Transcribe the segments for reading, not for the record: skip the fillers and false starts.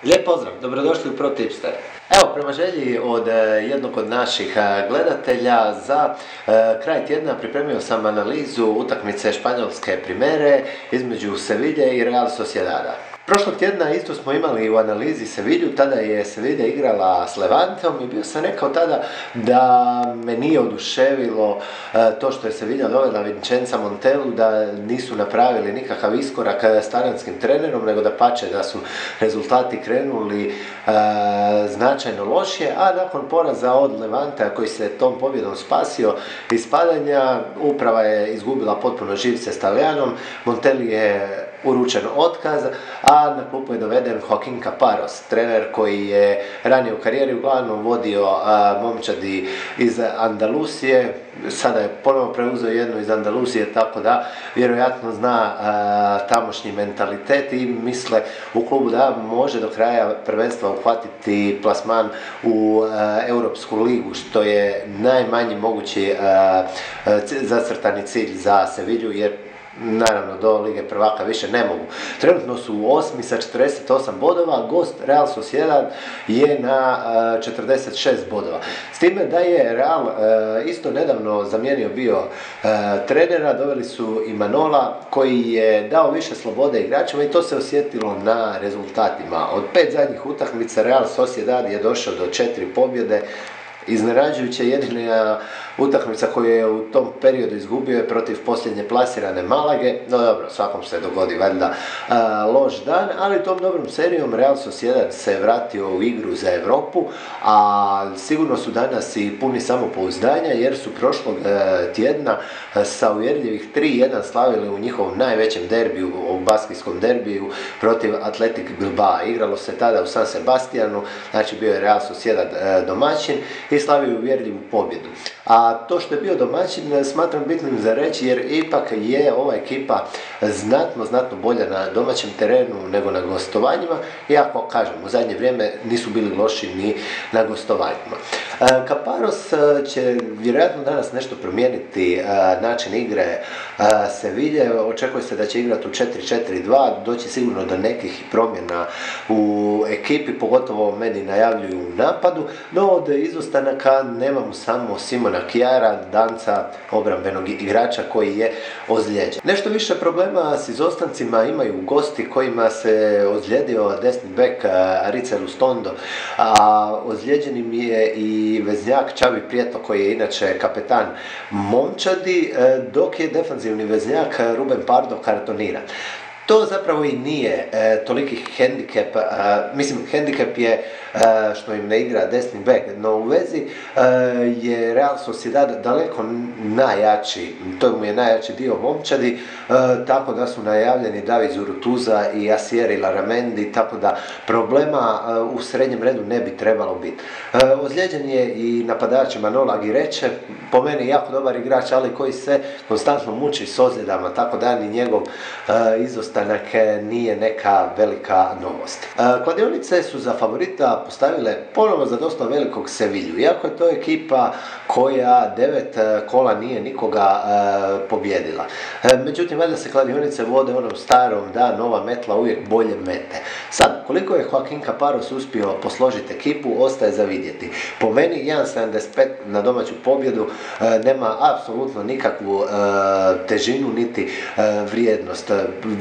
Lijep pozdrav, dobrodošli u Pro Tipster. Evo, prema želji od jednog od naših gledatelja, za kraj tjedna pripremio sam analizu utakmice španjolske Primere između Seville i Real Sociedada. Prošlog tjedna isto smo imali u analizi Sevilju, tada je Sevilla igrala s Levanteom i bio sam rekao tada da me nije oduševilo to što je Sevilla dovela Vincenza Montelu, da nisu napravili nikakav iskorak s talijanskim trenerom, nego dapače da su rezultati krenuli značajno lošije, a nakon poraza od Levantea koji se tom pobjedom spasio iz padanja, uprava je izgubila potpuno živce s Talijanom, Monteli je uručen otkaz, a na klupu je doveden Joaquín Caparros, trener koji je ranije u karijeri uglavnom vodio momčadi iz Andalusije, sada je ponovno preuzeo jednu iz Andalusije, tako da vjerojatno zna tamošnji mentalitet i misle u klubu da može do kraja prvenstva uhvatiti plasman u Europsku ligu, što je najmanji mogući zacrtani cilj za Sevilju, jer naravno do Lige prvaka više ne mogu. Trenutno su 8. sa 48 bodova, gost Real Sociedad je na 46 bodova. S time da je Real isto nedavno zamijenio bio trenera, doveli su Imanola koji je dao više slobode igračima i to se osjetilo na rezultatima. Od 5 zadnjih utakmica Real Sociedad je došao do 4 pobjede. Iznenađujuće, jedina utakmica koju je u tom periodu izgubio je protiv posljednje plasirane Malage, no dobro, svakom se dogodi valjda loš dan, ali tom dobrom serijom Real Sociedad se vratio u igru za Europu, a sigurno su danas i puni samopouzdanja jer su prošlog tjedna sa uvjerljivih 3-1 slavili u njihovom najvećem derbiju, u baskijskom derbiju protiv Athletic Bilbao. Igralo se tada u San Sebastianu, znači bio je Real Sociedad domaćin i slavio uvjerljivu pobjedu. A to što je bio domaćin smatram bitnim za reći jer ipak je ova ekipa znatno bolja na domaćem terenu nego na gostovanjima, iako kažem u zadnje vrijeme nisu bili loši ni na gostovanjima. Caparros će vjerojatno danas nešto promijeniti način igre Seville, očekuje se da će igrati u 4-4-2, doći sigurno do nekih promjena u ekipi, pogotovo meni najavljuju u napadu, no od izostanaka nemamo samo Simona Kjara, danca obrambenog igrača koji je ozlijeđen. Nešto više problema s izostancima imaju gosti kojima se ozlijedio desni bek Arice Lustondo, a ozlijeđenim je i veznjak Xavi Prieto koji je inače kapetan momčadi, dok je defanzivni veznjak Ruben Pardo kartoniran. To zapravo i nije toliki hendikep, mislim hendikep je što im ne igra desni bek, no u vezi je Real Sociedad daleko najjači, to mu je najjači dio momčadi, tako da su najavljeni David Zurutuza i Asier Laramendi, tako da problema u srednjem redu ne bi trebalo biti. Ozlijeđen je i napadač Manol Aguirreche, po meni jako dobar igrač, ali koji se konstantno muči s ozljedama, tako da ni njegov izostanak nije neka velika novost. Kladionice su za favorita postavile ponovo za dosta velikog Sevilju, iako je to ekipa koja 9 kola nije nikoga pobjedila. Međutim, valjda se kladionice vode onom starom da nova metla uvijek bolje mete. Sad, koliko je Joaquín Caparros uspio posložiti ekipu, ostaje za vidjeti. Po meni 1,75 na domaću pobjedu nema apsolutno nikakvu težinu niti vrijednost.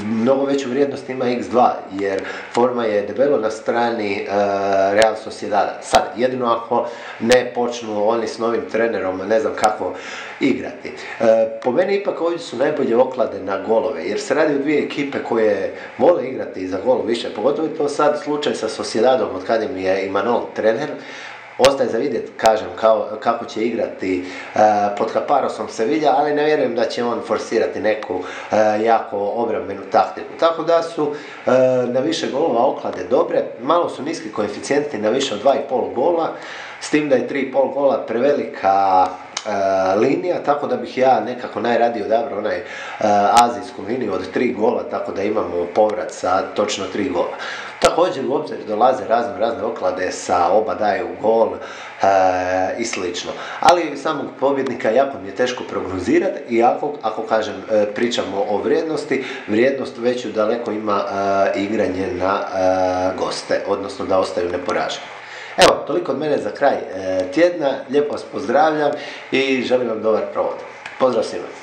Mnogo veću vrijednost ima x2 jer forma je debelo na strani Real Sociedada. Sad, jedino ako ne počnu oni s novim trenerom, ne znam kako igrati. Po meni ipak ovdje su najbolje oklade na golove, jer se radi o dvije ekipe koje vole igrati za gol više, pogotovo je to sad slučaj sa Sociedadom od kada im je Imanol trener. Ostaje za vidjeti, kažem, kako će igrati pod Caparrosom Sevilla, ali ne vjerujem da će on forsirati neku jako obrambenu taktiku. Tako da su na više golova oklade dobre, malo su niski koeficijenti na više od 2,5 gola, s tim da je 3,5 gola prevelika linija, tako da bih ja nekako najradije odabrao onaj azijsku liniju od 3 gola, tako da imamo povrat sa točno 3 gola. Također u obzir dolaze razne oklade sa oba daju gol i slično. Ali samog pobjednika jako mi je teško prognozirati i ako kažem pričamo o vrijednosti, vrijednost veću daleko ima igranje na goste, odnosno da ostaju neporaženi. Evo, toliko od mene za kraj tjedna, lijepo vas pozdravljam i želim vam dobar provod. Pozdrav svima!